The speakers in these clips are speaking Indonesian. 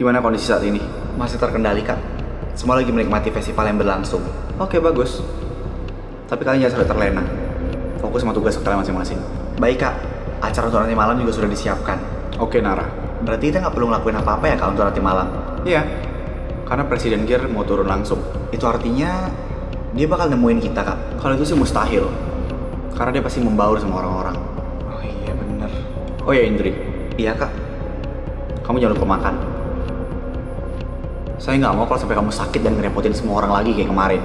Gimana kondisi saat ini? Masih terkendali, Kak? Semua lagi menikmati festival yang berlangsung. Oke, bagus. Tapi kalian jangan sampai terlena. Fokus sama tugas kalian masing-masing. Baik, Kak. Acara untuk nanti malam juga sudah disiapkan. Oke, Nara. Berarti kita nggak perlu ngelakuin apa-apa ya, Kak, untuk nanti malam? Iya. Karena Presiden Gear mau turun langsung. Itu artinya dia bakal nemuin kita, Kak. Kalau itu sih mustahil. Karena dia pasti membaur sama orang-orang. Oh iya, bener. Oh ya, Indri. Iya, Kak. Kamu jangan lupa makan. Saya nggak mau kalau sampai kamu sakit dan ngerepotin semua orang lagi kayak kemarin.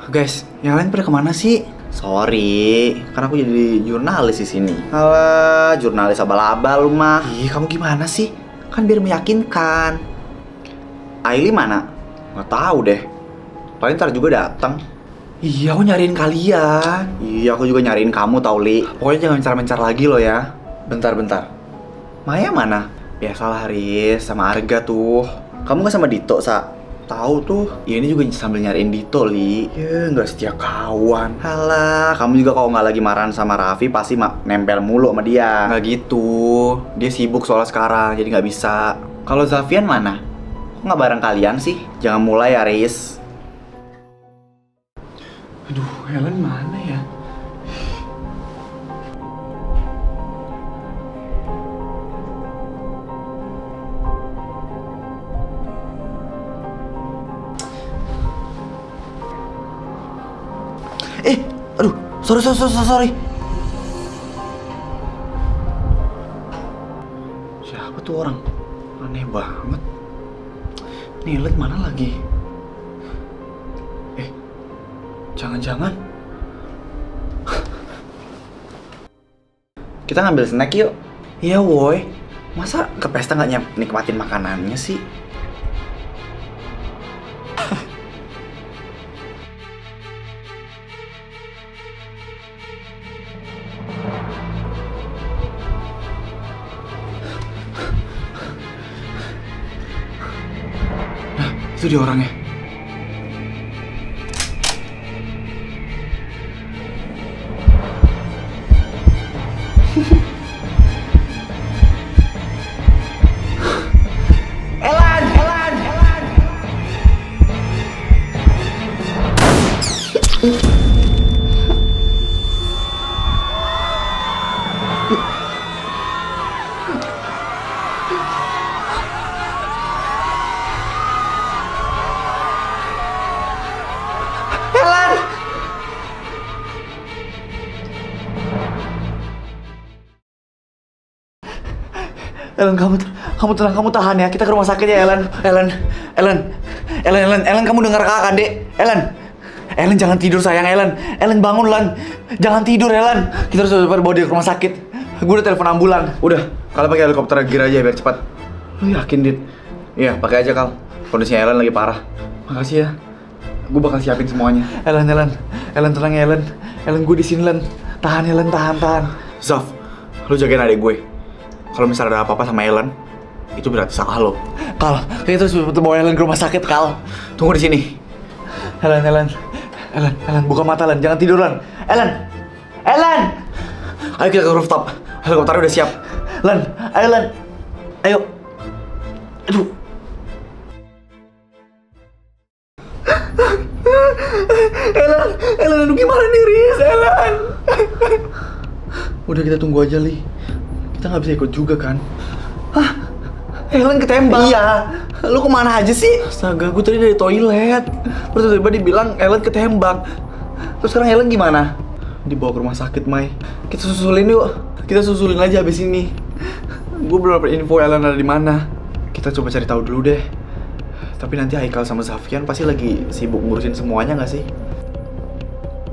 Guys, yang lain pada kemana sih? Sorry, karena aku jadi jurnalis di sini. Alah, jurnalis abal-abal lu mah. Ih, kamu gimana sih? Kan biar meyakinkan. Aili mana? Nggak tahu deh. Paling ntar juga datang. Iya, aku nyariin kalian. Iya, aku juga nyariin kamu, tau Li. Pokoknya jangan mencar-mencar lagi lo ya. Bentar. Maya mana? Biasalah Riz, sama Arga tuh. Kamu gak sama Dito, Sa? Tahu tuh, ya ini juga sambil nyariin Dito, Li. Ya, nggak setia kawan. Halah, kamu juga kalau nggak lagi marahan sama Raffi pasti nempel mulu sama dia. Nggak gitu, dia sibuk soal sekarang, jadi nggak bisa. Kalau Zafian mana? Kok nggak bareng kalian sih? Jangan mulai ya, Riz. Aduh, Helen mana ya? Aduh, sorry. Siapa tuh orang? Aneh banget. Nilet mana lagi? Jangan-jangan kita ngambil snack yuk. Iya, woi. Masa ke pesta nggak nikmatin makanannya sih? Itu dia orangnya. Elan. Ellen, kamu tenang, kamu tahan ya. Kita ke rumah sakit ya, Ellen, kamu dengar kakak, Dek. Ellen, jangan tidur sayang, Ellen, bangun, Ellen. Jangan tidur, Ellen. Kita harus bawa dia ke rumah sakit. Gue udah telepon ambulan. Udah, kalian pakai helikopter gear aja biar cepat. Lu yakin, Dit? Iya, pakai aja, Kal. Kondisinya Ellen lagi parah. Makasih ya. Gue bakal siapin semuanya. Ellen, tenang ya, Ellen, gue di sini, Ellen. Tahan, Ellen, tahan. Zaf, lu jagain adik gue. Kalau misalnya ada apa-apa sama Ellen, itu berarti salah lo. Kal, kita harus bawa Ellen ke rumah sakit, Kal. Tunggu di sini. Ellen, buka mata, Ellen. Jangan tidur, Ellen. Ayo kita ke rooftop. Helikopter udah siap. Ellen. Ayo. Aduh. Ellen, gimana nih, Riz? Ellen. Udah, kita tunggu aja, Li. Kita nggak bisa ikut juga kan? Hah? Ellen ketembak? Iya. Lu kemana aja sih? Astaga, gue tadi dari toilet. Terus tiba-tiba dibilang Ellen ketembak. Terus sekarang Ellen gimana? Dibawa ke rumah sakit, Mai. Kita susulin yuk. Kita susulin aja abis ini. Gue belum dapet info Ellen ada di mana. Kita coba cari tahu dulu deh. Tapi nanti Haikal sama Zafian pasti lagi sibuk ngurusin semuanya nggak sih?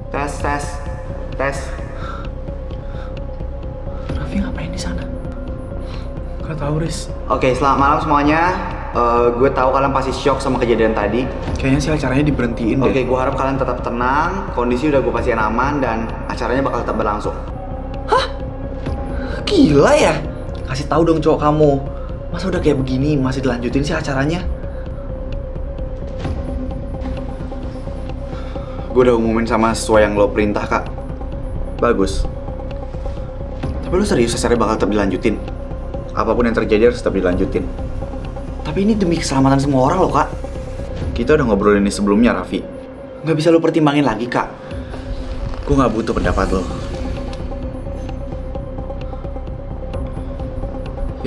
Tes. Gak tahu, Riz. Oke, selamat malam semuanya. Gue tahu kalian pasti shock sama kejadian tadi. Kayaknya sih acaranya diberhentiin deh. Oke, gue harap kalian tetap tenang. Kondisi udah gue pastiin aman dan acaranya bakal tetap berlangsung. Hah? Gila ya? Kasih tahu dong cowok kamu. Masa udah kayak begini masih dilanjutin sih acaranya? Gue udah umumin sama sesuai yang lo perintah, Kak. Bagus. Tapi lo serius acaranya bakal tetap dilanjutin? Apapun yang terjadi harus tetap dilanjutin. Tapi ini demi keselamatan semua orang loh, Kak. Kita udah ngobrolin ini sebelumnya, Raffi. Nggak bisa lo pertimbangin lagi, Kak. Gue nggak butuh pendapat lo.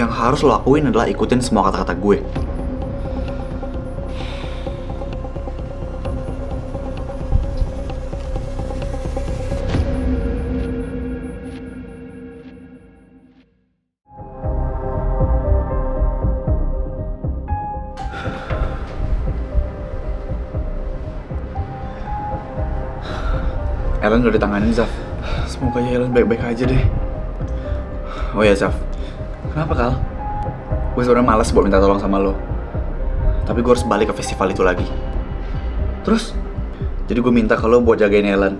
Yang harus lo lakuin adalah ikutin semua kata-kata gue. Ellen udah ditanganin, Zaf. Semoga ya Ellen baik-baik aja deh. Oh ya, Zaf. Kenapa, Kal? Gue sebenernya malas buat minta tolong sama lo. Tapi gue harus balik ke festival itu lagi. Terus? Jadi gue minta ke lo buat jagain Ellen.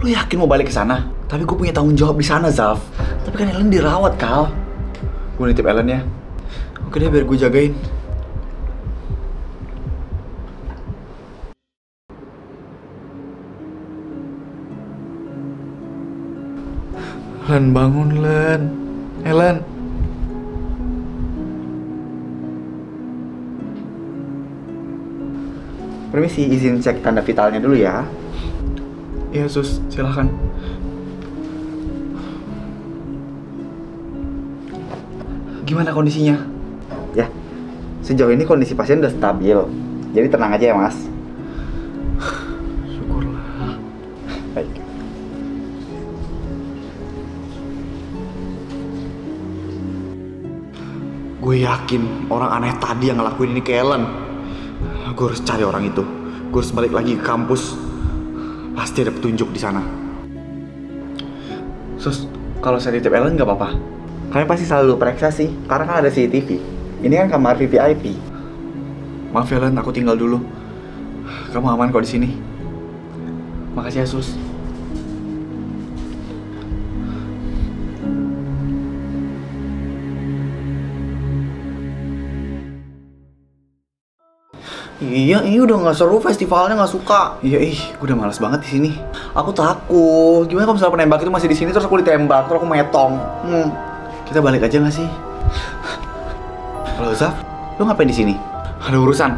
Lo yakin mau balik ke sana? Tapi gue punya tanggung jawab di sana, Zaf. Tapi kan Ellen dirawat, Kal. Gue nitip Ellen ya. Oke deh, biar gue jagain. Len, bangun, Len. Ellen. Permisi, izin cek tanda vitalnya dulu ya. Iya, Sus. Silahkan. Gimana kondisinya? Ya, sejauh ini kondisi pasien udah stabil. Jadi tenang aja ya, Mas. Syukurlah. Baik. Gue yakin orang aneh tadi yang ngelakuin ini ke Ellen. Gue harus cari orang itu. Gue harus balik lagi ke kampus. Pasti ada petunjuk di sana. Sus, kalau saya titip Ellen nggak apa-apa? Kami pasti selalu periksa sih, karena kan ada CCTV. Ini kan kamar VVIP. Maaf ya, Len, aku tinggal dulu. Kamu aman kok di sini. Makasih ya, Sus. Iya, ini udah nggak seru festivalnya, nggak suka. Iya, gue udah malas banget di sini. Aku takut. Gimana kalau misalnya penembak itu masih di sini terus aku ditembak, terus aku metong. Kita balik aja nggak sih? Halo Zaf, lo ngapain di sini? Ada urusan.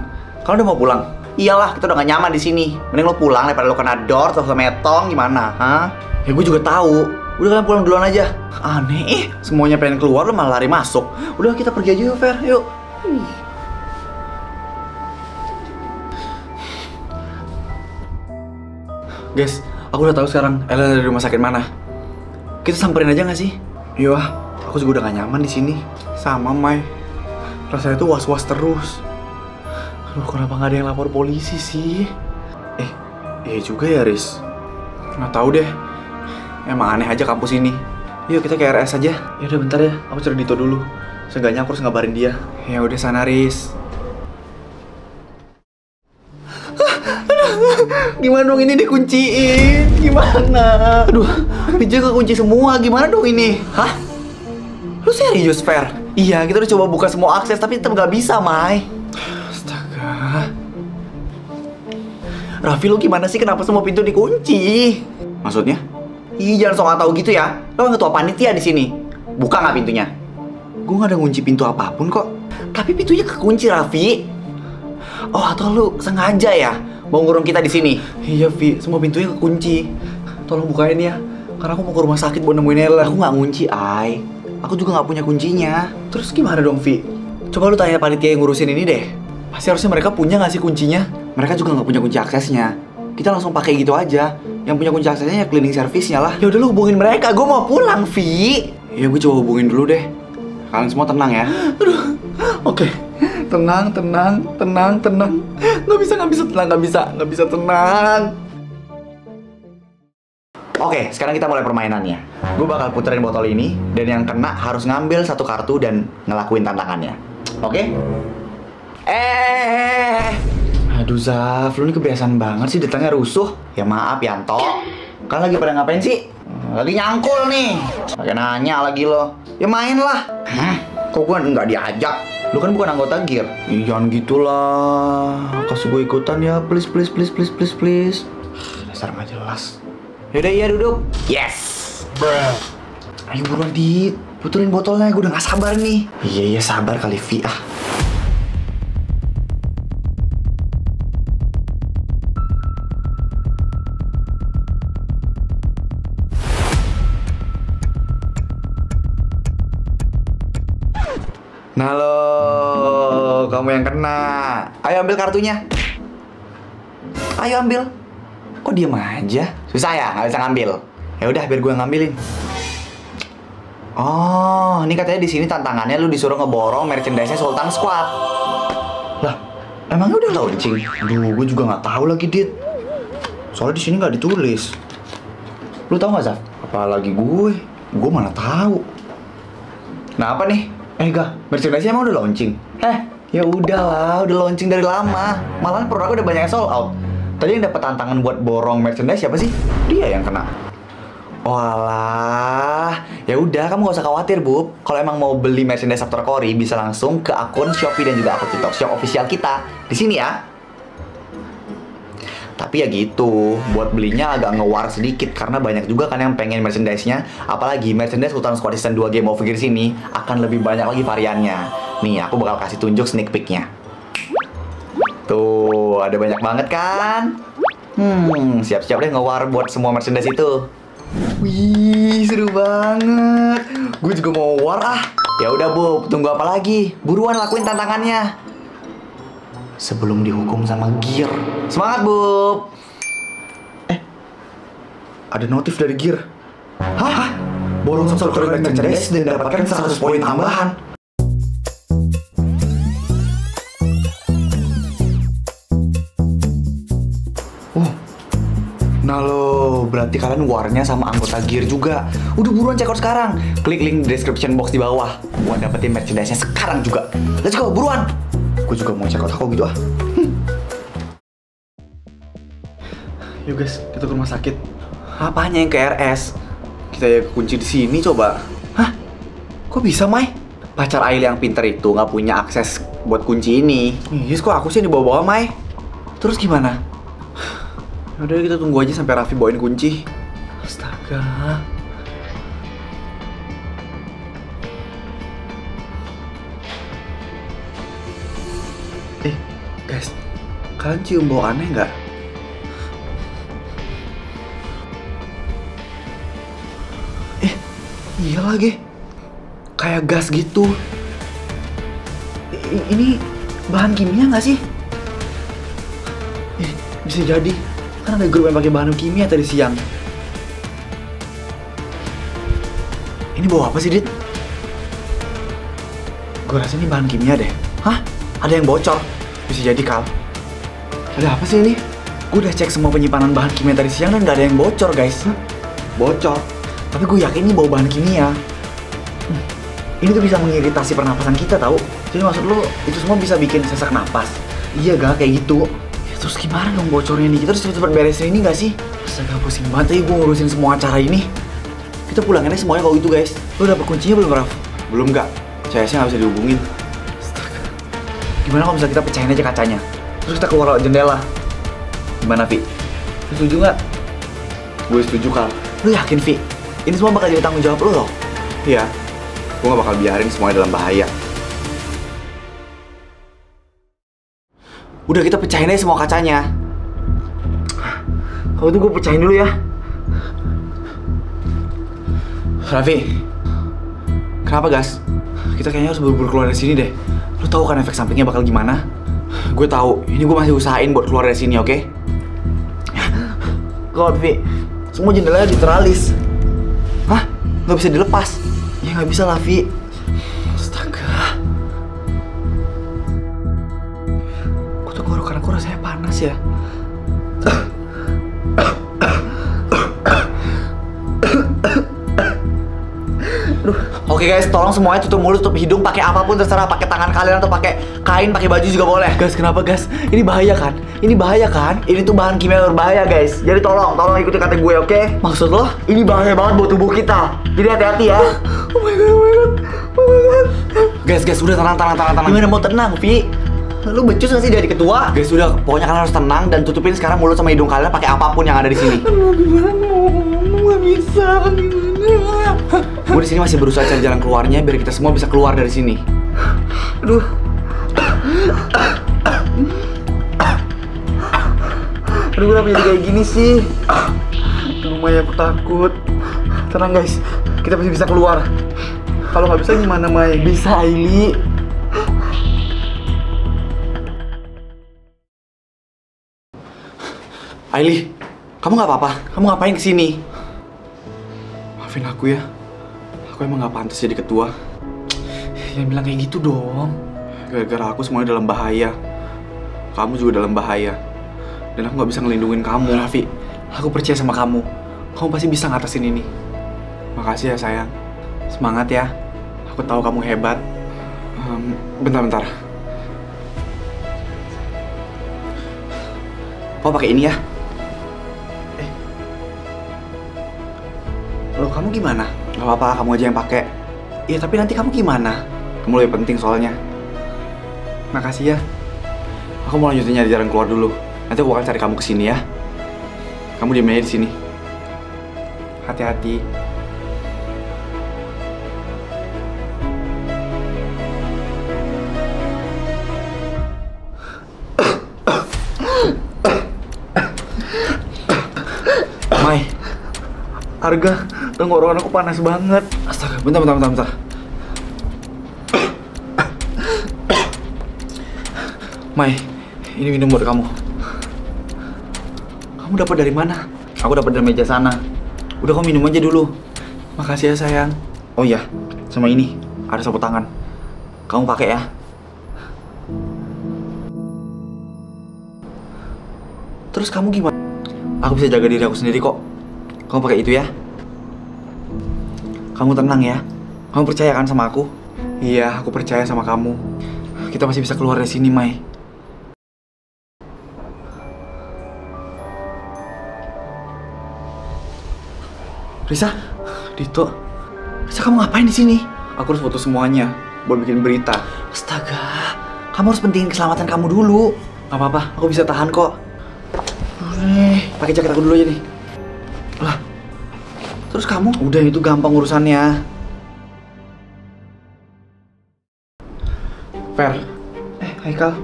Kalau udah mau pulang? Iyalah, kita udah gak nyaman di sini. Mending lo pulang daripada lo kena dor terus lo metong gimana? Hah? Ya gue juga tahu. Udah kalian pulang duluan aja. Aneh, semuanya pengen keluar lo malah lari masuk. Udah kita pergi aja yuk, Fer. Yuk. Guys, aku udah tahu sekarang Ella ada di rumah sakit mana. Kita samperin aja nggak sih? Iya, aku juga udah gak nyaman di sini. Sama, Mai. Rasanya tuh was-was terus. Aduh, kenapa nggak ada yang lapor polisi sih? Iya juga ya, Riz. Nggak tahu deh. Emang aneh aja kampus ini. Yuk kita ke RS aja. Ya udah bentar ya, aku cari Dito dulu. Seenggaknya aku harus ngabarin dia. Ya udah sana, Riz. Gimana dong ini dikunciin? Gimana? Aduh, pintu kekunci semua. Gimana dong ini? Hah? Lu serius, Fer? Iya, kita udah coba buka semua akses tapi tetap nggak bisa, Mai. Astaga. Raffi, lu gimana sih? Kenapa semua pintu dikunci? Maksudnya? Ih, jangan sok nggak tahu gitu ya. Lo kan ketua panitia di sini. Buka nggak pintunya? Gue nggak ada ngunci pintu apapun kok. Tapi pintunya kekunci, Raffi. Oh, atau lu sengaja ya mau ngurung kita di sini? Iya, Vi. Semua pintunya kekunci. Tolong bukain ya. Karena aku mau ke rumah sakit buat nemuin Ella. Aku nggak ngunci, Ai. Aku juga nggak punya kuncinya. Terus gimana dong, Vi? Coba lu tanya panitia yang ngurusin ini deh. Pasti harusnya mereka punya nggak sih kuncinya? Mereka juga nggak punya kunci aksesnya. Kita langsung pakai gitu aja. Yang punya kunci aksesnya ya cleaning service-nya lah. Ya udah lu hubungin mereka. Gue mau pulang, Vi. Iya, gue coba hubungin dulu deh. Kalian semua tenang ya. Aduh. Oke. Tenang. Nggak bisa tenang. Oke, sekarang kita mulai permainannya. Gue bakal puterin botol ini, dan yang kena harus ngambil satu kartu dan ngelakuin tantangannya. Oke? Aduh Zaf, lu ini kebiasaan banget sih datangnya rusuh. Ya maaf Yanto. Kan lagi pada ngapain sih? Lagi nyangkul nih. Pakai nanya lagi lo. Ya main lah. Hah? Kok gue nggak diajak? Lu kan bukan anggota gear. Ih, jangan gitulah. Kasih gue ikutan ya, please, please, please, please, please, please. Dasar nggak jelas. Yaudah, iya duduk. Yes. Bruh. Ayo buruan Dit, putulin botolnya. Gue udah nggak sabar nih. Iya sabar kali Vi ah. Nah lo, kamu yang kena. Ayo ambil kartunya. Ayo ambil. Kok diem aja? Susah ya, nggak bisa ngambil. Ya udah, biar gue ngambilin. Oh, ini katanya di sini tantangannya lu disuruh ngeborong merchandise-nya Sultan Squad. Lah, emangnya udah launching? Aduh, gue juga nggak tahu lagi, Dit. Soalnya di sini nggak ditulis. Lu tahu nggak, Zaf? Apalagi gue mana tahu. Nah, apa nih? Gak, merchandise-nya emang udah launching? Ya udahlah, udah launching dari lama. Malahan produk udah banyak yang sold out. Tadi yang dapat tantangan buat borong merchandise siapa sih? Dia yang kena. Walah, ya udah kamu gak usah khawatir, Bub. Kalau emang mau beli merchandise After Cory bisa langsung ke akun Shopee dan juga akun TikTok Shop official kita di sini ya. Tapi ya gitu, buat belinya agak ngewar sedikit karena banyak juga kan yang pengen merchandise-nya. Apalagi merchandise Sultan Squad Season 2 Game of Gears ini akan lebih banyak lagi variannya. Nih, aku bakal kasih tunjuk sneak peek-nya. Tuh, ada banyak banget kan? Siap-siap deh ngewar buat semua merchandise itu. Wih, seru banget. Gue juga mau war ah. Ya udah, Bub, tunggu apa lagi? Buruan lakuin tantangannya sebelum dihukum sama Gear. Semangat, Bub. Ada notif dari Gear. Hah? Borong satu kali merchandise dan dapatkan 100 poin tambahan. Nah lo, berarti kalian warnya sama anggota Gear juga. Udah buruan check out sekarang. Klik link di description box di bawah buat dapetin merchandise-nya sekarang juga. Let's go, buruan. Gue juga mau check out aku gitu ah. Yuk guys, kita ke rumah sakit. Apanya yang ke RS? Kita ya kunci di sini coba. Hah? Kok bisa, Mai? Pacar Ail yang pinter itu nggak punya akses buat kunci ini. Yes, kok aku sih yang dibawa-bawa, Mai? Terus gimana? Udah kita tunggu aja sampai Raffi bawain kunci. Astaga. Guys, kalian cium bau aneh nggak? Iya lagi. Kayak gas gitu. Ini bahan kimia nggak sih? Bisa jadi. Kan ada grup yang pakai bahan kimia tadi siang. Ini bau apa sih, Dit? Gue rasa ini bahan kimia deh. Hah? Ada yang bocor? Bisa jadi, Kal. Ada apa sih ini? Gue udah cek semua penyimpanan bahan kimia tadi siang dan nggak ada yang bocor, guys. Bocor? Tapi gue yakin ini bau bahan kimia. Ini tuh bisa mengiritasi pernapasan kita, tahu? Jadi maksud lo, itu semua bisa bikin sesak napas? Iya, gak kayak gitu. Ya, terus gimana dong bocornya nih? Kita harus cepet-cepet beresin ini gak sih? Astaga, pusing banget ya gue ngurusin semua acara ini. Kita pulang aja semuanya kalau gitu, guys. Lo dapet kuncinya belum, Raf? Belum, gak. CS-nya gak bisa dihubungin. Astaga. Gimana kalau misalnya kita pecahin aja kacanya? Terus kita keluar lewat jendela? Gimana, Vi? Lo setuju gak? Gue setuju, Kal. Lo yakin, Vi? Ini semua bakal jadi tanggung jawab lo loh. Iya, gue gak bakal biarin semuanya dalam bahaya. Udah, kita pecahin aja semua kacanya. Kalau itu gue pecahin dulu ya. Raffi, Kenapa, Gas? Kita kayaknya harus buru-buru keluar dari sini deh. Lo tahu kan efek sampingnya bakal gimana? gue tahu. Ini gue masih usahain buat keluar dari sini, oke? God, Vi. Semua jendelanya diteralis. Hah? Nggak bisa dilepas? Ya nggak bisa lah, Vi. Astaga. Kok tenggorokan aku rasanya panas ya? Oke guys, tolong semuanya tutup mulut, tutup hidung, pakai apapun terserah, pakai tangan kalian atau pakai kain, pakai baju juga boleh. Gas, kenapa gas? Ini bahaya kan? Ini bahaya kan? Ini tuh bahan kimia berbahaya guys. Jadi tolong ikuti kata gue, oke? Maksud lo? Ini bahaya banget buat tubuh kita. Jadi hati-hati ya. Oh my god, oh my god, oh my god. Guys, udah tenang. Gimana mau tenang, Vi? Lu becus gak sih jadi ketua? Guys, udah pokoknya kalian harus tenang dan tutupin sekarang mulut sama hidung kalian pakai apapun yang ada di sini. Aduh, gimana? Nggak bisa, gimana? Gue di sini masih berusaha cari jalan keluarnya biar kita semua bisa keluar dari sini. Aduh. Aduh, kenapa jadi kayak gini sih? Aduh, Mai, aku takut. Tenang guys, kita pasti bisa keluar. Kalau nggak bisa gimana, Mai? Bisa, Aili. Aili, kamu nggak apa-apa? Kamu ngapain kesini? Maafin aku ya. Aku emang nggak pantas jadi ketua. Jangan bilang kayak gitu dong. Gara-gara aku semuanya dalam bahaya. Kamu juga dalam bahaya. Dan aku nggak bisa ngelindungin kamu. Raffi, aku percaya sama kamu. Kamu pasti bisa ngatasin ini. Makasih ya sayang. Semangat ya. Aku tahu kamu hebat. Bentar. Kau pakai ini ya? Loh, kamu gimana? Gak apa-apa, kamu aja yang pakai. Iya, tapi nanti kamu gimana? Kamu lebih penting soalnya. Makasih ya. Aku mau lanjutin nyari jalan keluar dulu. Nanti aku akan cari kamu kesini ya. Kamu diem aja di sini. Hati-hati. Mai, Arga, tenggorokan aku panas banget. astaga, bentar. Mai, ini minum buat kamu. Kamu dapat dari mana? Aku dapat dari meja sana. Udah, kamu minum aja dulu. Makasih ya sayang. Oh iya, sama ini ada sapu tangan. Kamu pakai ya. Terus kamu gimana? Aku bisa jaga diri aku sendiri kok. Kamu pakai itu ya. Kamu tenang ya. Kamu percaya kan sama aku? Iya, aku percaya sama kamu. Kita masih bisa keluar dari sini, Mai. Risa, Dito, Risa, kamu ngapain di sini? aku harus foto semuanya buat bikin berita. Astaga, kamu harus pentingin keselamatan kamu dulu. Gak apa-apa, aku bisa tahan kok. Pakai jaket aku dulu aja nih. Lah, terus kamu? Udah, itu gampang urusannya. Fer, Haikal,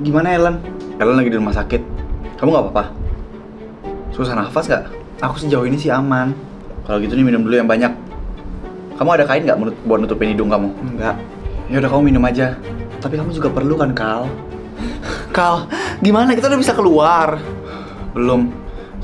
gimana Ellen? Ellen lagi di rumah sakit. Kamu gak apa-apa? Susah nafas gak? Aku sejauh ini sih aman. Kalau gitu nih minum dulu yang banyak. Kamu ada kain nggak buat nutupin hidung kamu? Enggak. Ya udah, kamu minum aja. Tapi kamu juga perlu kan, Kal? Kal, gimana kita udah bisa keluar? Belum.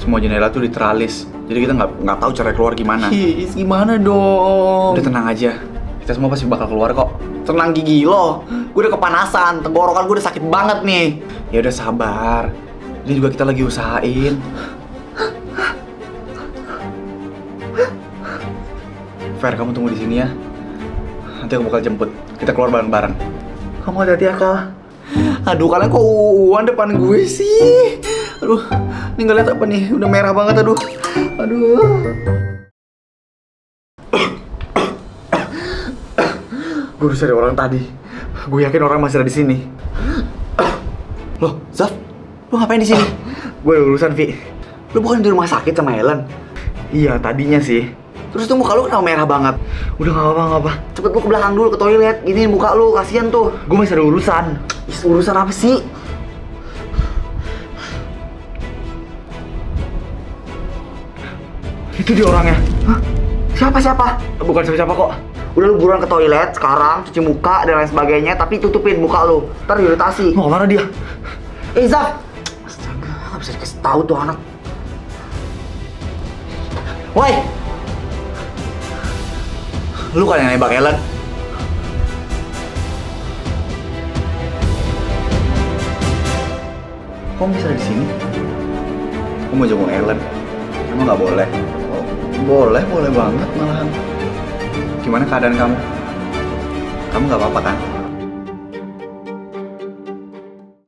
Semua jendela tuh diteralis. Jadi kita nggak tahu cara keluar gimana. Gimana dong? Udah, tenang aja. Kita semua pasti bakal keluar kok. Tenang gigi lo. Gue udah kepanasan, tenggorokan gue udah sakit banget nih. Ya udah, sabar. Ini juga kita lagi usahain. Fer, kamu tunggu di sini ya. Nanti aku bakal jemput. Kita keluar bareng-bareng. Kamu hati-hati ya, Kal. Aduh, kalian kok uuan depan gue sih? Aduh, ini nggak lihat apa nih? Udah merah banget, aduh. Gue udah cari orang tadi. Gue yakin orang masih ada di sini. Loh, Zaf, lu ngapain di sini? Gue ada urusan, Vi. Lu bukan di rumah sakit sama Ellen? Iya, tadinya sih. Terus tuh muka lu kenapa merah banget? Udah, nggak apa-apa. Cepet lu ke belakang dulu, ke toilet. Ini muka lu, kasihan tuh. Gue masih ada urusan. Urusan apa sih? Itu dia orangnya. Hah? Siapa? Bukan siapa-siapa kok. Udah, lu buruan ke toilet sekarang, cuci muka dan lain sebagainya, tapi tutupin muka lu. Ntar iritasi. Mau kemana dia? Zaf! Astaga, gak bisa dikasih tahu tuh anak. Woi! Lu kan yang nembak Ellen? Kok bisa di sini? Aku mau jenguk Ellen. Emang nggak boleh? Oh, boleh banget malahan. Gimana keadaan kamu? Kamu nggak apa-apa kan?